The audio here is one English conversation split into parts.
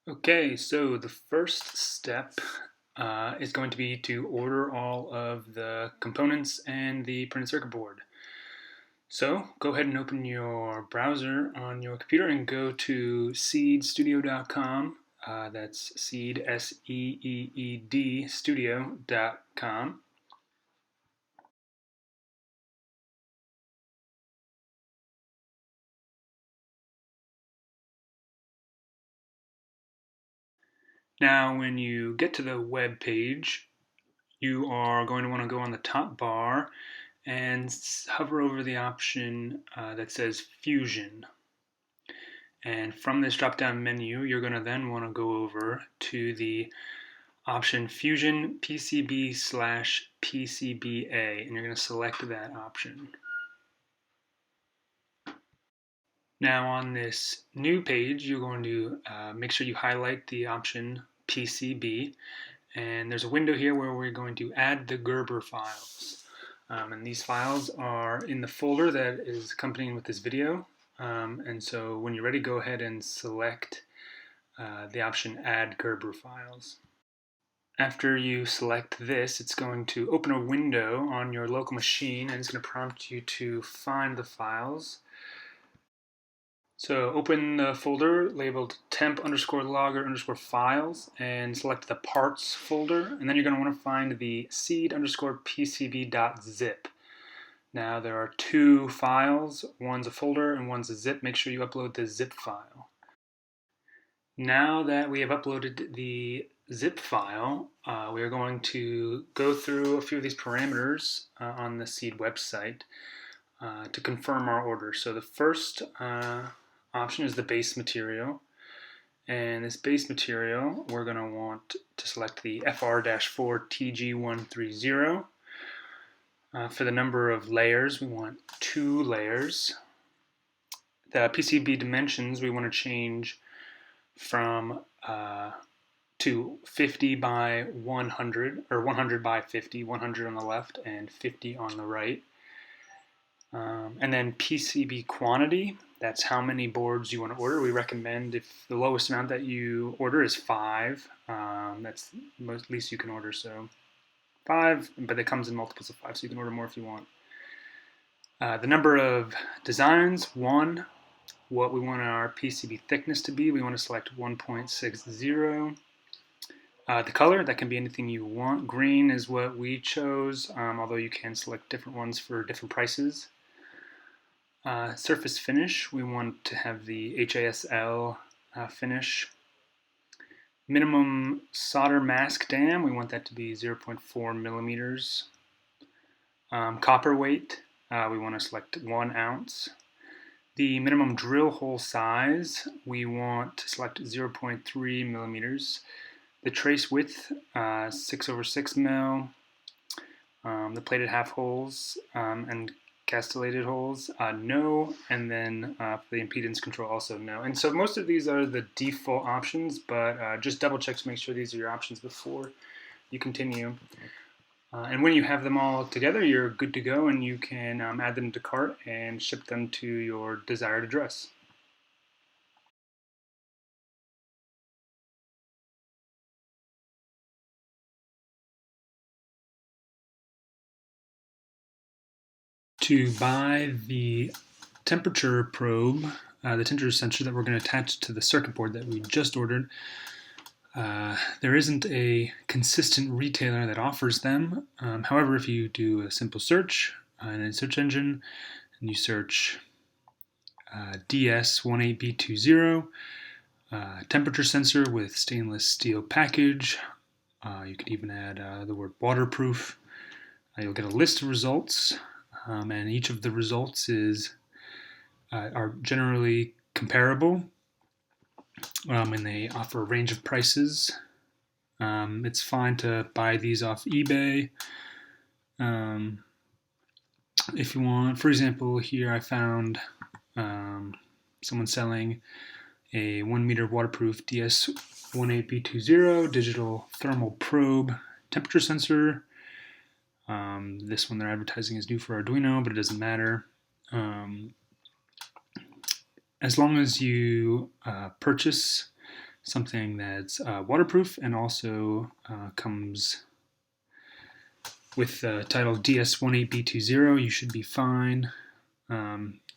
Okay, so the first step is going to be to order all of the components and the printed circuit board. So go ahead and open your browser on your computer and go to seedstudio.com. That's seed, S-E-E-E-D, studio.com. Now, when you get to the web page, you are going to want to go on the top bar and hover over the option that says Fusion. And from this drop-down menu, you're going to then want to go over to the option Fusion PCB/PCBA, and you're going to select that option. Now on this new page, you're going to make sure you highlight the option PCB, and there's a window here where we're going to add the Gerber files. And these files are in the folder that is accompanying with this video. And so when you're ready, go ahead and select the option Add Gerber Files. After you select this, it's going to open a window on your local machine and it's going to prompt you to find the files. So open the folder labeled temp_logger_files and select the parts folder, and then you're going to want to find the seed_pcb.zip. Now there are two files, one's a folder and one's a zip. Make sure you upload the zip file. Now that we have uploaded the zip file, we are going to go through a few of these parameters on the Seed website to confirm our order. So the first option is the base material. And this base material, we're going to want to select the FR-4TG130. For the number of layers, we want 2 layers. The PCB dimensions, we want to change from to 50 by 100, or 100 by 50, 100 on the left and 50 on the right. And then PCB quantity, that's how many boards you want to order. We recommend if the lowest amount that you order is 5, that's the least you can order, so 5, but it comes in multiples of 5, so you can order more if you want. The number of designs, 1. What we want our PCB thickness to be, we want to select 1.60. The color, that can be anything you want. Green is what we chose, although you can select different ones for different prices. Surface finish, we want to have the HASL finish. Minimum solder mask dam, we want that to be 0.4 millimeters. Copper weight, we want to select 1 ounce. The minimum drill hole size, we want to select 0.3 millimeters. The trace width, 6/6 mil. The plated half holes and castellated holes, no. And then for the impedance control, also no. And so most of these are the default options, but just double check to make sure these are your options before you continue. And when you have them all together, you're good to go, and you can add them to cart and ship them to your desired address. To buy the temperature probe, the temperature sensor that we're going to attach to the circuit board that we just ordered, there isn't a consistent retailer that offers them. However, if you do a simple search in a search engine and you search DS18B20 temperature sensor with stainless steel package, you could even add the word waterproof, you'll get a list of results, and each of the results are generally comparable. And they offer a range of prices. It's fine to buy these off eBay. If you want, for example, here I found someone selling a 1 meter waterproof DS18B20 digital thermal probe temperature sensor. This one they're advertising is new for Arduino, but it doesn't matter. As long as you purchase something that's waterproof and also comes with the title DS18B20. You should be fine.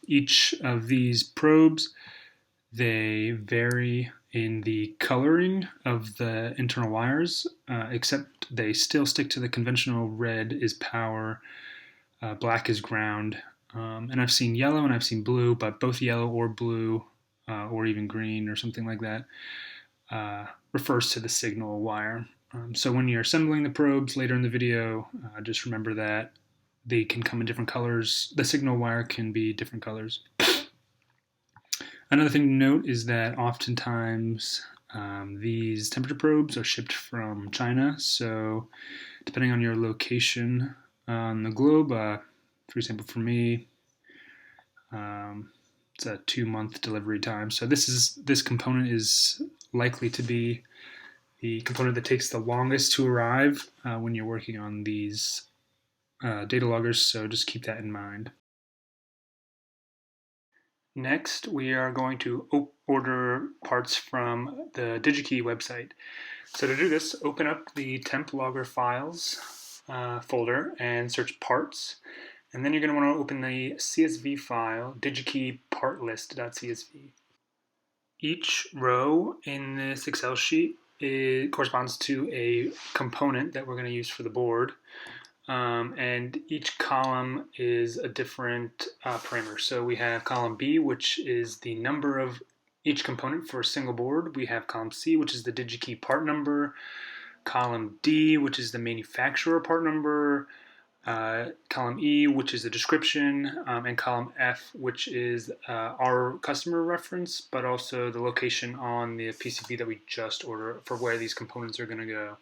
Each of these probes, they vary in the coloring of the internal wires, except they still stick to the conventional red is power, black is ground. And I've seen yellow and I've seen blue, but both yellow or blue or even green or something like that refers to the signal wire. So when you're assembling the probes later in the video, just remember that they can come in different colors. The signal wire can be different colors. Another thing to note is that oftentimes these temperature probes are shipped from China. So depending on your location on the globe, for example, for me, it's a 2-month delivery time. So this component is likely to be the component that takes the longest to arrive when you're working on these data loggers, so just keep that in mind. Next, we are going to order parts from the DigiKey website. So to do this, open up the temp logger files folder and search parts. And then you're going to want to open the CSV file, digikeypartlist.csv. Each row in this Excel sheet corresponds to a component that we're going to use for the board. And each column is a different parameter. So we have column B, which is the number of each component for a single board. We have column C, which is the DigiKey part number. Column D, which is the manufacturer part number. Column E, which is the description, and column F, which is our customer reference, but also the location on the PCB that we just ordered for where these components are going to go.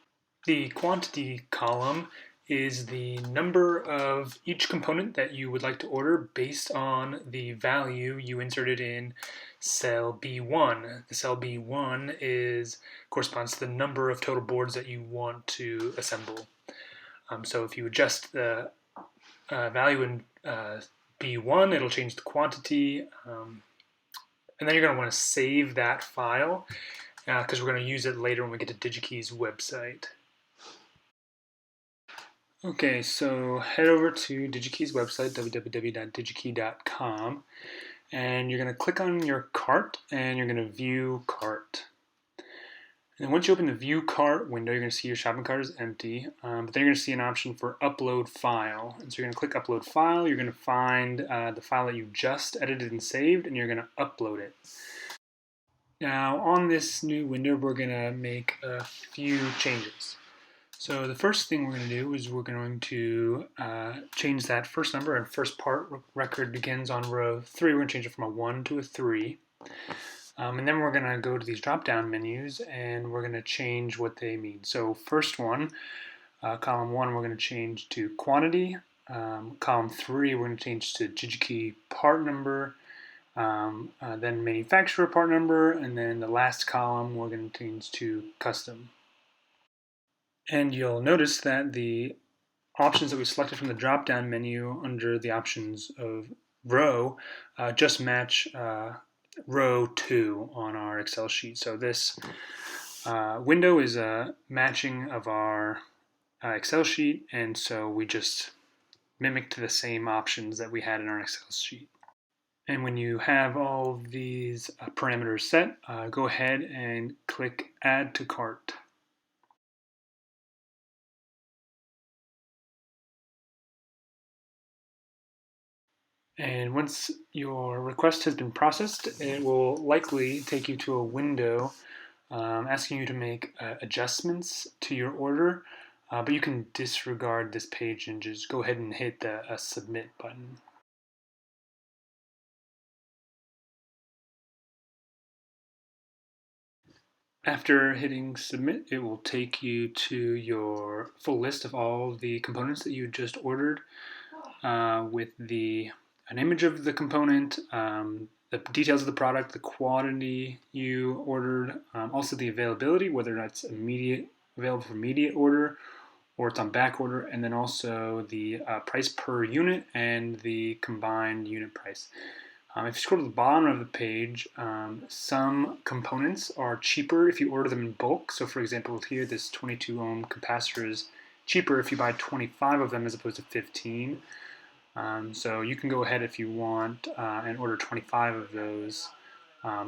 The quantity column is the number of each component that you would like to order based on the value you inserted in cell B1. The cell B1 corresponds to the number of total boards that you want to assemble. So if you adjust the value in B1, it'll change the quantity. And then you're going to want to save that file because we're going to use it later when we get to DigiKey's website. Okay, so head over to DigiKey's website, www.digikey.com, and you're going to click on your cart and you're going to view cart. And once you open the view cart window, you're going to see your shopping cart is empty, but then you're going to see an option for upload file. And so you're going to click upload file, you're going to find the file that you just edited and saved, and you're going to upload it. Now on this new window, we're going to make a few changes. So the first thing we're going to do is we're going to change that first number, and first part record begins on row 3. We're going to change it from a 1 to a 3. And then we're going to go to these drop-down menus and we're going to change what they mean. So first one, column 1, we're going to change to quantity. Column 3, we're going to change to DigiKey part number. Then manufacturer part number. And then the last column, we're going to change to custom. And you'll notice that the options that we selected from the drop-down menu under the options of row just match row 2 on our Excel sheet. So this window is a matching of our Excel sheet, and so we just mimicked the same options that we had in our Excel sheet. And when you have all these parameters set, go ahead and click Add to Cart. And once your request has been processed, it will likely take you to a window asking you to make adjustments to your order, but you can disregard this page and just go ahead and hit the Submit button. After hitting Submit, it will take you to your full list of all the components that you just ordered with an image of the component, the details of the product, the quantity you ordered, also the availability, whether that's available for immediate order or it's on back order, and then also the price per unit and the combined unit price. If you scroll to the bottom of the page, some components are cheaper if you order them in bulk. So for example, here this 22 ohm capacitor is cheaper if you buy 25 of them as opposed to 15. So you can go ahead if you want and order 25 of those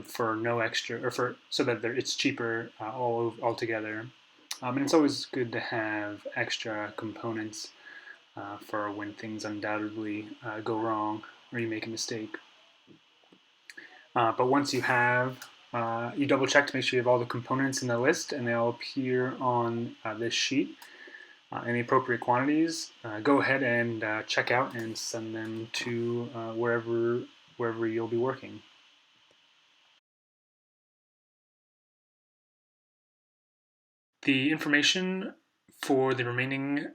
for no extra, or so that it's cheaper altogether. And it's always good to have extra components for when things undoubtedly go wrong or you make a mistake. But once you have, you double check to make sure you have all the components in the list and they all appear on this sheet in the appropriate quantities. Go ahead and check out and send them to wherever you'll be working. The information for the remaining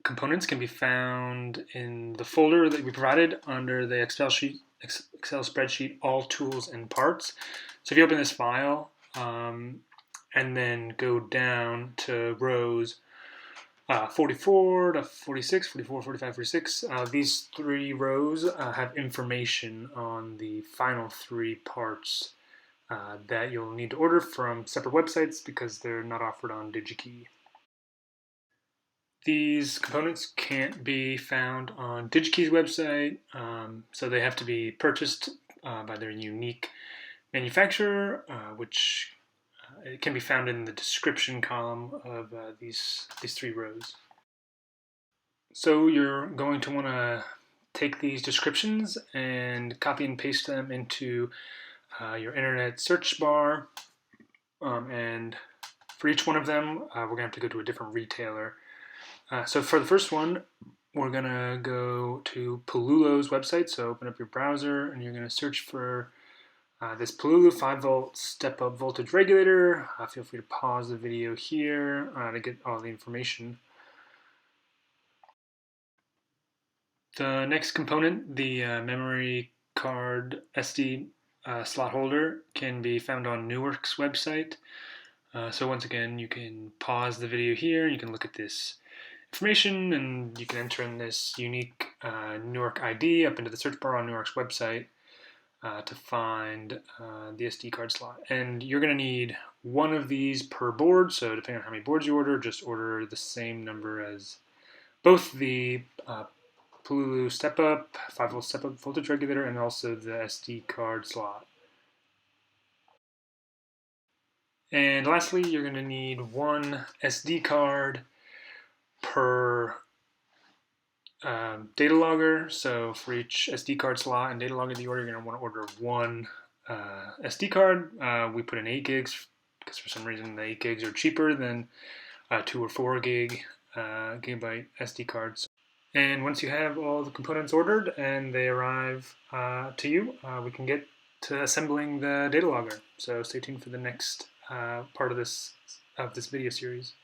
components can be found in the folder that we provided under the Excel spreadsheet, all tools and parts. So if you open this file and then go down to rows 44 to 46, 44, 45, 46, these three rows have information on the final three parts that you'll need to order from separate websites because they're not offered on DigiKey. These components can't be found on DigiKey's website, so they have to be purchased by their unique manufacturer, which it can be found in the description column of these three rows. So you're going to want to take these descriptions and copy and paste them into your internet search bar, and for each one of them we're going to have to go to a different retailer. So for the first one, we're going to go to Polulo's website. So open up your browser and you're going to search for this Polulo 5-volt step-up voltage regulator. Feel free to pause the video here to get all the information. The next component, the memory card SD slot holder, can be found on Newark's website. So once again, you can pause the video here. You can look at this information and you can enter in this unique Newark ID up into the search bar on Newark's website to find the SD card slot. And you're going to need one of these per board. So depending on how many boards you order, just order the same number as both the Polulo step-up, 5-volt step-up voltage regulator, and also the SD card slot. And lastly, you're going to need one SD card per data logger. So for each SD card slot and data logger that you order, you're going to want to order one SD card. We put in 8 gigs because for some reason the 8 gigs are cheaper than 2 or 4 gigabyte SD cards. And once you have all the components ordered and they arrive to you, we can get to assembling the data logger. So stay tuned for the next part of this video series.